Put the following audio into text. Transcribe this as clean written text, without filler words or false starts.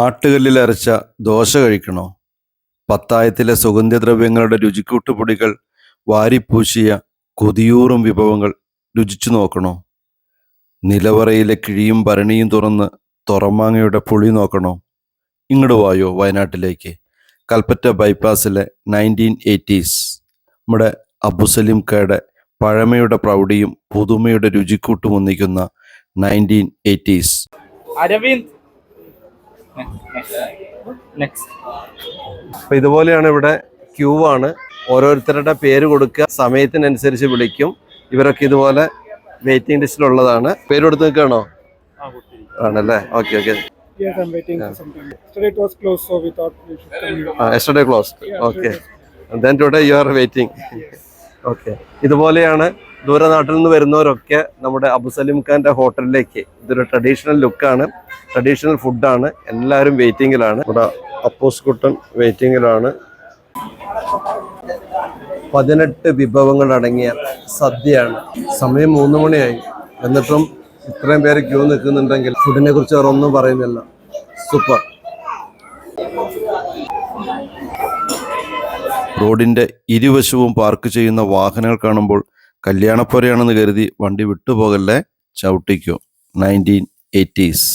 ആട്ടുകല്ലിൽ അരച്ച ദോശ കഴിക്കണോ? പത്തായത്തിലെ സുഗന്ധദ്രവ്യങ്ങളുടെ രുചിക്കൂട്ടുപൊടികൾ വാരിപ്പൂശിയ കൊതിയൂറും വിഭവങ്ങൾ രുചിച്ചു നോക്കണോ? നിലവറയിലെ കിഴിയും ഭരണിയും തുറന്ന് തുറമാങ്ങയുടെ പുളി നോക്കണോ? ഇങ്ങോട്ട് വായോ വയനാട്ടിലേക്ക്. കൽപ്പറ്റ ബൈപ്പാസിലെ 1980s നമ്മുടെ അബുസലിംക്കയുടെ പഴമയുടെ പ്രൗഢിയും പുതുമയുടെ രുചിക്കൂട്ടും ഒന്നിക്കുന്ന 1980s. അരവിന്ദ് അപ്പോൾ ഇതുപോലെയാണ് ഇവിടെ ക്യൂ ആണ്. ഓരോരുത്തരുടെ പേര് കൊടുക്കുക, സമയത്തിനനുസരിച്ച് വിളിക്കും. ഇവരൊക്കെ ഇതുപോലെ വെയിറ്റിംഗ് ലിസ്റ്റിലുള്ളതാണ്. പേര് കൊടുത്ത് നിൽക്കുകയാണോ? ആണല്ലേ, okay okay. Yes, I'm waiting for some time. Yesterday it was closed, so we thought we should come here. Yesterday closed. Okay. And then today you are waiting. Okay. ഇതുപോലെയാണ് ദൂരനാട്ടിൽ നിന്ന് വരുന്നവരൊക്കെ നമ്മുടെ അബുസലിം ഖാൻ്റെ ഹോട്ടലിലേക്ക്. ഇതൊരു ട്രഡീഷണൽ ലുക്കാണ്, ട്രഡീഷണൽ ഫുഡാണ്. എല്ലാവരും വെയിറ്റിങ്ങിലാണ്. ഇവിടെ അപ്പൂസ് കുട്ടൻ വെയിറ്റിങ്ങിലാണ്. 18 വിഭവങ്ങൾ അടങ്ങിയ സദ്യയാണ്. സമയം 3 മണിയായി, എന്നിട്ടും ഇത്രയും പേര് ക്യൂ നിൽക്കുന്നുണ്ടെങ്കിൽ ഫുഡിനെ കുറിച്ച് അവർ ഒന്നും പറയുന്നില്ല. സൂപ്പർ. റോഡിൻ്റെ ഇരുവശവും പാർക്ക് ചെയ്യുന്ന വാഹനങ്ങൾ കാണുമ്പോൾ കല്യാണപ്പുരയാണെന്ന് കരുതി വണ്ടി വിട്ടുപോകല്ലേ, ചവിട്ടിക്കോ. 1980s.